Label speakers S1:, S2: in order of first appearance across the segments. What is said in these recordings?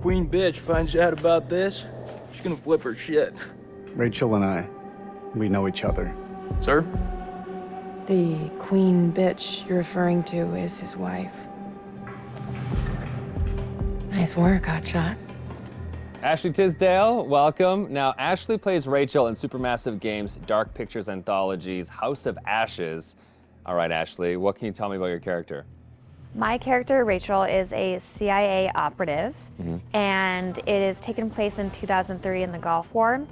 S1: queen bitch finds out about this, she's gonna flip her shit.
S2: Rachel and I, we know each other.
S1: Sir?
S3: The queen bitch you're referring to is his wife. Nice work, hotshot.
S4: Ashley Tisdale, welcome. Now, Ashley plays Rachel in Supermassive Games' Dark Pictures Anthology's House of Ashes. All right, Ashley, what can you tell me about your character?
S5: My character, Rachel, is a CIA operative, and it is taken place in 2003 in the Gulf War,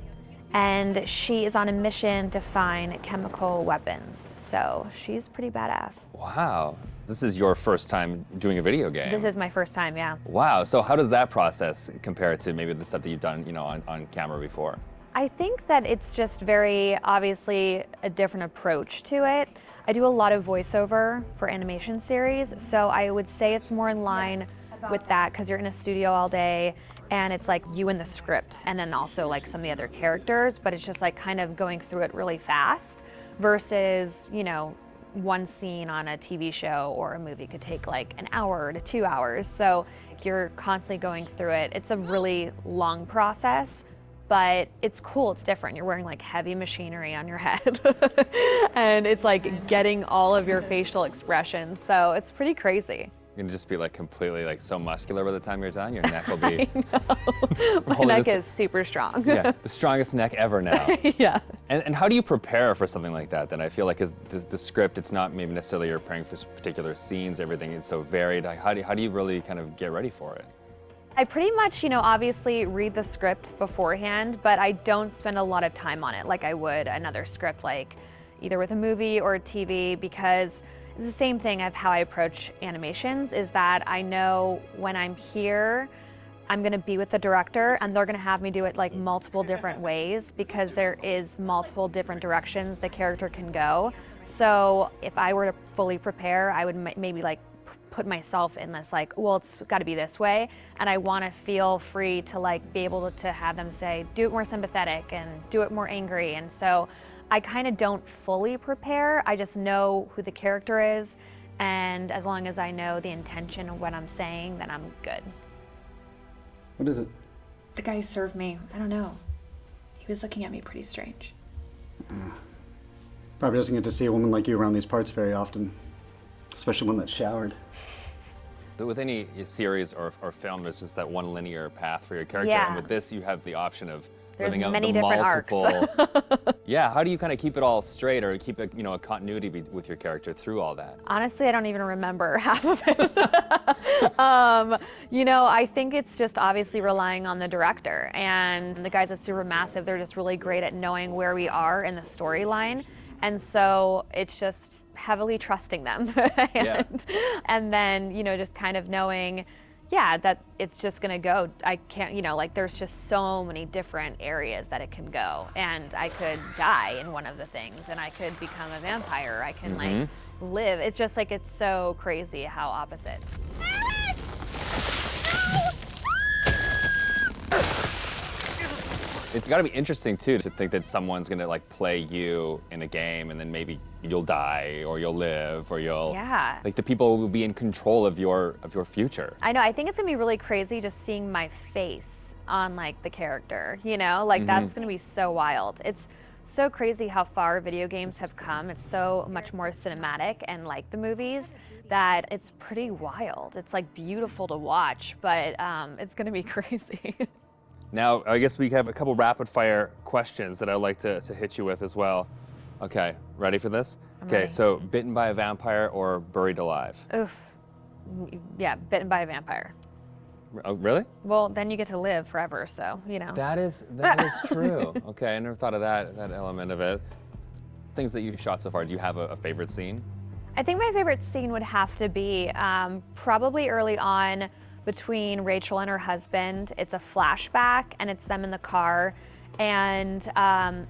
S5: and she is on a mission to find chemical weapons, so she's pretty badass.
S4: Wow, this is your first time doing a video game.
S5: This is my first time, yeah.
S4: Wow, so how does that process compare to maybe the stuff that you've done, you know, on camera before?
S5: I think that it's just very obviously a different approach to it. I do a lot of voiceover for animation series, so I would say it's more in line with that because you're in a studio all day and it's like you and the script and then also like some of the other characters, but it's just like kind of going through it really fast versus, you know, one scene on a TV show or a movie could take like an hour to 2 hours. So you're constantly going through it. It's a really long process. But it's cool, it's different. You're wearing like heavy machinery on your head. And it's like getting all of your facial expressions. So it's pretty crazy.
S4: You're gonna just be like completely like so muscular by the time you're done. Your neck will be.
S5: My neck is super strong.
S4: Yeah, the strongest neck ever now.
S5: Yeah.
S4: And how do you prepare for something like that? Then I feel like is the script, it's not maybe necessarily you're preparing for particular scenes, everything is so varied. Like, how do you really kind of get ready for it?
S5: I pretty much, you know, obviously read the script beforehand, but I don't spend a lot of time on it like I would another script, like either with a movie or a TV, because it's the same thing of how I approach animations, is that I know when I'm here, I'm gonna be with the director and they're gonna have me do it like multiple different ways because there is multiple different directions the character can go. So if I were to fully prepare, I would maybe like put myself in this like, well, it's got to be this way, and I want to feel free to like be able to have them say, do it more sympathetic and do it more angry. And so I kind of don't fully prepare. I just know who the character is, and as long as I know the intention of what I'm saying, then I'm good.
S2: What is it?
S3: The guy who served me, I don't know. He was looking at me pretty strange.
S2: Probably doesn't get to see a woman like you around these parts very often. Especially one that's showered.
S4: With any series or film, there's just that one linear path for your character.
S5: Yeah.
S4: And with this, you have the option of
S5: There's
S4: living out
S5: many
S4: the
S5: different
S4: multiple.
S5: arcs.
S4: Yeah, how do you kind of keep it all straight or keep a, you know, a continuity with your character through all that?
S5: Honestly, I don't even remember half of it. You know, I think it's just obviously relying on the director, and the guys at Supermassive, they're just really great at knowing where we are in the storyline. And so it's just heavily trusting them. And then, you know, just kind of knowing, yeah, that it's just gonna go. I can't, you know, like there's just so many different areas that it can go. And I could die in one of the things, and I could become a vampire. I can like live. It's just like, it's so crazy how opposite.
S4: It's got to be interesting too to think that someone's gonna like play you in a game and then maybe you'll die or you'll live or you'll like the people will be in control of your future.
S5: I know. I think it's gonna be really crazy just seeing my face on like the character. You know, like that's gonna be so wild. It's so crazy how far video games have come. It's so much more cinematic and like the movies that it's pretty wild. It's like beautiful to watch, but it's gonna be crazy.
S4: Now, I guess we have a couple rapid fire questions that I'd like to hit you with as well. Okay, ready for this? Okay, so bitten by a vampire or buried alive?
S5: Oof. Yeah, bitten by a vampire.
S4: Oh, really?
S5: Well, then you get to live forever, so, you know.
S4: That is true. Okay, I never thought of that element of it. Things that you've shot so far, do you have a favorite scene?
S5: I think my favorite scene would have to be probably early on between Rachel and her husband. It's a flashback and it's them in the car, and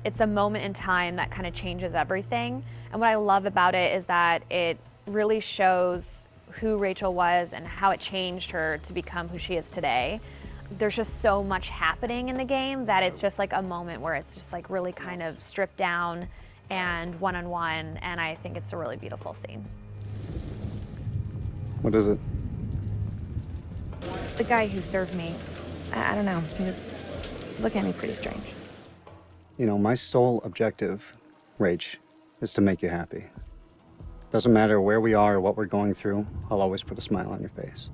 S5: it's a moment in time that kind of changes everything. And what I love about it is that it really shows who Rachel was and how it changed her to become who she is today. There's just so much happening in the game that it's just like a moment where it's just like really kind of stripped down and one-on-one, and I think it's a really beautiful scene.
S2: What is it?
S3: The guy who served me, I don't know. He was looking at me pretty strange.
S2: You know, my sole objective, Rach, is to make you happy. Doesn't matter where we are or what we're going through, I'll always put a smile on your face.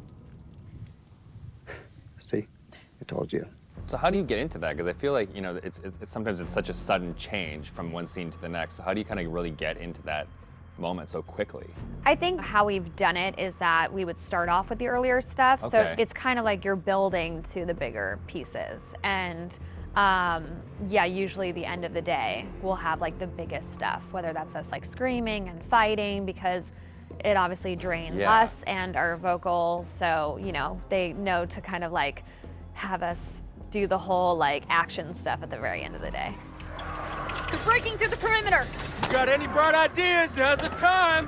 S2: See? I told you.
S4: So how do you get into that? Because I feel like, you know, it's sometimes it's such a sudden change from one scene to the next. So how do you kind of really get into that moment so quickly?
S5: I think how we've done it is that we would start off with the earlier stuff.
S4: Okay.
S5: So it's kind of like you're building to the bigger pieces. And yeah, usually the end of the day, we'll have like the biggest stuff, whether that's us like screaming and fighting, because it obviously drains us and our vocals. So, you know, they know to kind of like have us do the whole like action stuff at the very end of the day.
S6: They're breaking through the perimeter.
S1: You got any bright ideas? Now's the time.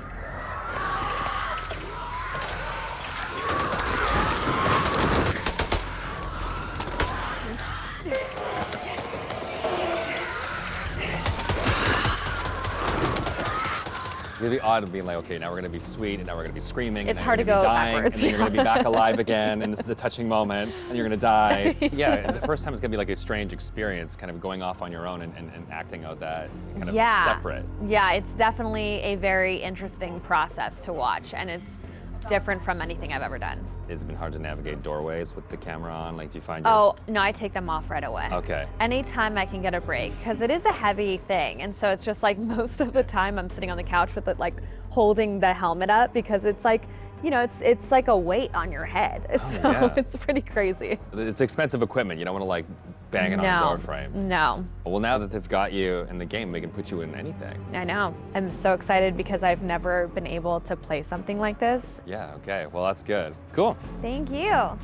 S4: It's gonna be odd of being like, okay, now we're gonna be sweet, and now we're gonna be screaming.
S5: It's
S4: and
S5: hard
S4: then
S5: to
S4: you're
S5: go
S4: gonna be dying,
S5: backwards.
S4: And then you're gonna be back alive again, and this is a touching moment, and you're gonna die. Yeah, the first time is gonna be like a strange experience, kind of going off on your own and acting out that kind of separate.
S5: Yeah, it's definitely a very interesting process to watch, and it's different from anything I've ever done.
S4: Has it been hard to navigate doorways with the camera on? Like, do you find your...
S5: Oh, no, I take them off right away.
S4: Okay.
S5: Anytime I can get a break, because it is a heavy thing, and so it's just like most of the time I'm sitting on the couch with it, like holding the helmet up, because it's like, you know, it's like a weight on your head. So it's pretty crazy.
S4: It's expensive equipment. You don't want to like bang it on a door frame.
S5: No.
S4: Well, now that they've got you in the game, they can put you in anything.
S5: I know. I'm so excited because I've never been able to play something like this.
S4: Yeah, okay. Well, that's good. Cool.
S5: Thank you.